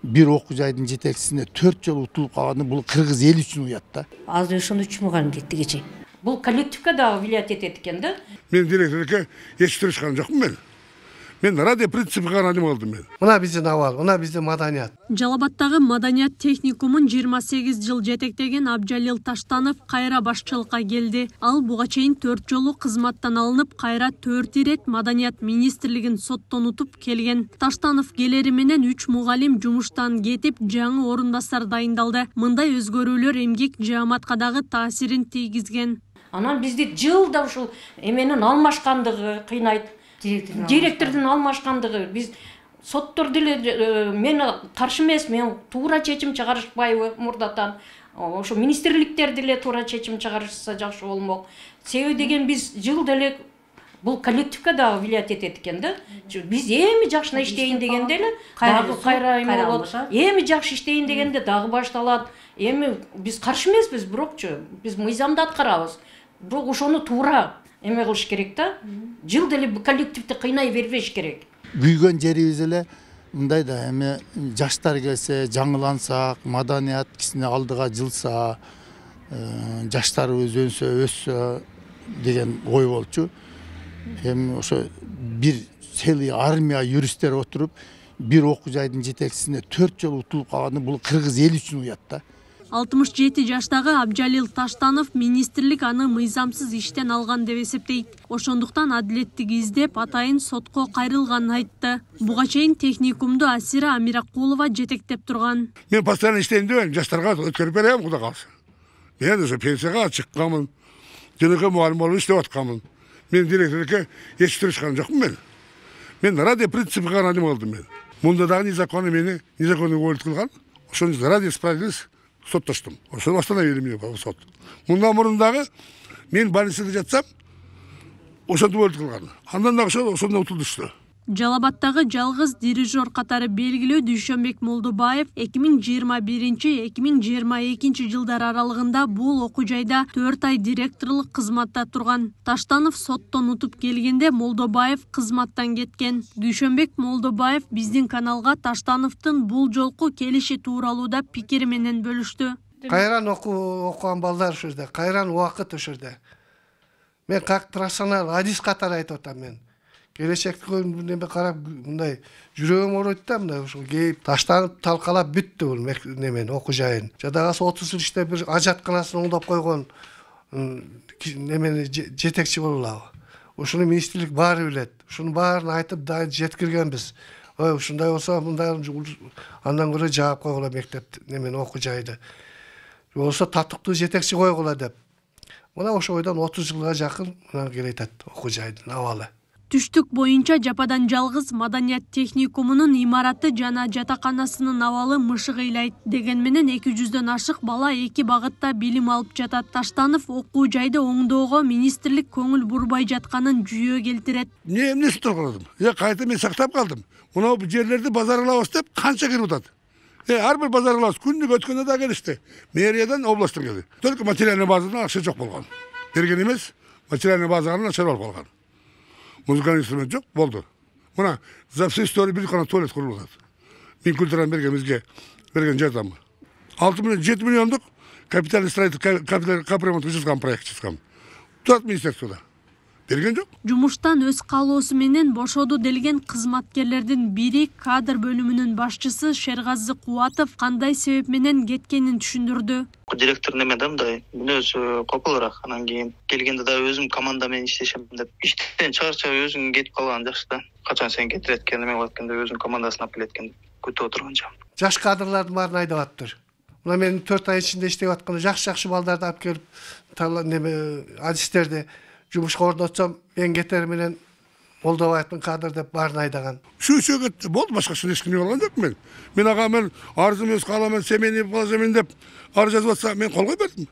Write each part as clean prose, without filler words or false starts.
Bir окуу жайдын жетекчисине 4 жыл утулуп калганы бул кыргыз эли үчүн уят да. Азыр ошону 3 мугалим кетти кече. Бул коллективге дагы влиять этет экен да. Мен директорге ештеришкан жокмун мен. Мен радио принципи гана неме кылдым мен. Мына биздин абал, мына биздин маданият. Жалал-Абадтагы маданият техникумун 28 жыл жетектеген Абджалил Таштанов кайра башчылыкка келди. Ал буга чейин 4 жолу кызматтан алынып, кайра 4 ирет маданият министрлигин соттонутуп келген. Таштанов келери менен 3 мугалим жумуштан кетип, жаңы орун басар дайындалды. Мындай өзгөрүүлөр эмгек жааматка дагы таасирин тийгизген. Анан бизди жылда ушул эменин алмашкандыгы кыйнайт. Директордун алмашкандыгы, биз соттор деле мен каршы эмес, мен туура чечим чыгарышпайбы мурдатан. Ошо министрликтер деле туура чечим чыгарышса жакшы болмок. Себеби деген биз жыл деле бул коллективге дагы влиять этет экен да. Биз эми жакшы иштейин дегенде эле дагы кайра эме болот. Эми жакшы иштейин дегенде дагы башталат. Эми биз каршы эмеспиз, бирокчу биз мыйзамды аткарабыз. Бирок ошону туура эме кылыш керек да. Жыл деле коллективди кыйнай бербеш керек. Күйгөн жерибиз эле мындай да, эми жаштар келсе, жаңылансак, маданият кичине алдыга жылса, жаштарыбыз өссө деген ой болчу. Эми ошо бир целый армия юристтер отуруп, бир окуу жайдын жетекчисине 4 жыл утулуп калганы бул кыргыз эли үчүн уят да. 67 жаштагы Абджалил Таштанов министрлик аны мыйзамсыз иштен алган деп эсептейт. Ошондуктан адилеттик издеп, атайын сотко кайрылганын айтты. Буга чейин техникумду Асира Амиракулова жетектеп турган. Мен постоянно иштейм деп, жаштарга өткөрүп берем, кудай калса. Мен ошо пенсияга чыкканмын. Жөнөкөй мугалим болуп иштеп атканмын. Мен директорге ештеришкан жокмун мен. Мен радио принципи гана неме кылдым мен. Мында дагы незаконно мени незаконно уволить кылган. Ошону радио справедливость соттоштум. Ошону остановили меня по сот. Мындан мурун дагы мен больницада жатсам, ошону уволить кылган. Андан дагы ошондо утулушту. Жалал-Абадтагы жалгыз дирижер катары белгилүү Дүйшөнбек Молдобаев 2021-2022 жылдар аралыгында бул окуу жайда 4 ай директорлук кызматта турган. Таштанов соттон утуп келгенде Молдобаев кызматтан кеткен. Дүйшөнбек Молдобаев биздин каналга Таштановдун бул жолку келиши тууралууда пикири менен бөлүштү. Кайран окуган балдар ушул жерде, кайран убакыт ушул жерде. Мен как профессионал адис катары айтып атам мен. Келечекти неме карап мындай жүрөгүм ооруйт да, мындай ушул кейип таштанып талкалап бүттү бул немен окуу жайын. Жадагасы 30 жыл иштеп бир ажатканасын оңдоп койгон немени жетекчи болулабы. Ушуну министрлик баары билет. Ушунун баарын айтып да жеткиргенбиз. Ой, ушундай болсо мындай андан көрө жаап койгула мектеп немен окуу жайды. Болсо татыктуу жетекчи койгула деп. Мына ошо ойдон 30 жылга жакын мына келет окуу жайдын абалы. Түштүк боюнча жападан жалгыз маданият техникумунун имараты жана жатаканасынын абалы мышыгыйлайт. Деген менен 200дөн ашык бала 2 багытта билим алып жатат. Таштанов окуу жайды оңдоого министрлик көңүл бурбай жатканын жүйө келтирет. Эмнеси тургуладым? Кайта мен сактап калдым. Мына бул жерлерди базарлабыз деп канча кирип атат. Ар бир базарлабыз күндүк өткөндө да келишти. Мэриядан областтан келди. Только материальный базадан акча жок болгон. Берген эмес, материальный базадан акча алып калган. Музыкальный инструмент жок болду. Мына за всю историю бир гана туалет курулуп атат. Мен культураны бергенбизге берген жардам. 6-7 миллиондук капитальный строительство капремонт жасаган проект чыккан. Турат министерствода. Берген жок. Жумуштан өз каалоосу менен бошоду делген кызматкерлердин бири кадр бөлүмүнүн башчысы Шергази Кубатов кандай себеп менен кеткенин түшүндүрдү. Директор немеде мындай өзү кокулураак, анан кийин келгенде да өзүм команда менен иштешем деп. Иштен чарчап өзүң кетип калган жакшы да. Качан сен кетирет экен, эме кылат экен деп өзүнүн командасын алып келет экен деп күтүп отурганча. Жаш кадрлардын баарын айдап атыптыр. Мына мен 4 ай ичинде иштеп атканда жакшы балдарды алып келип неме адистерди жумушка орнотсом, мен кетер менен Молдобаевдин кадр деп баарын айдаган. Шүшө кетти, болду, башкача эч ким болгон жок мен. Мен ага мен арызым өз кааламын, семейный положением деп арыз жазып атса, мен колго бердим.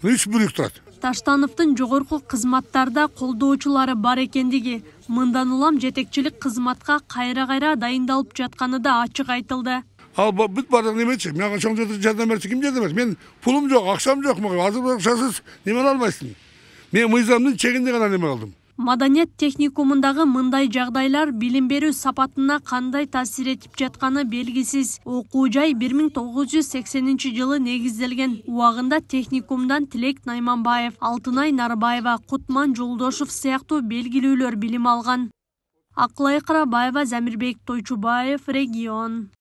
Мына 3 бүрүк турат. Таштановдун жогорку кызматтарда колдоочулары бар экендиги, мындан улам жетекчилик кызматка кайра дайындалып жатканы да ачык айтылды. Ал бүт бардык немечи, мага чоң жардам берсе ким жардам берет? Мен пулум жок, акчам жок, мага азыр акчасыз неме албайсың. Мен мыйзамдын чегинде гана неме кылдым. Маданият техникумундагы мындай жагдайлар билим берүү сапатына кандай таасир этип жатканы белгисиз. Окуу жай 1980-жылы негизделген. Убагында техникумдан Тилек Найманбаев, Алтынай Нарбаева, Кутман Жолдошов сыяктуу белгилүүлөр билим алган. Акылай Карабаева, Замирбек Тойчубаев, Регион.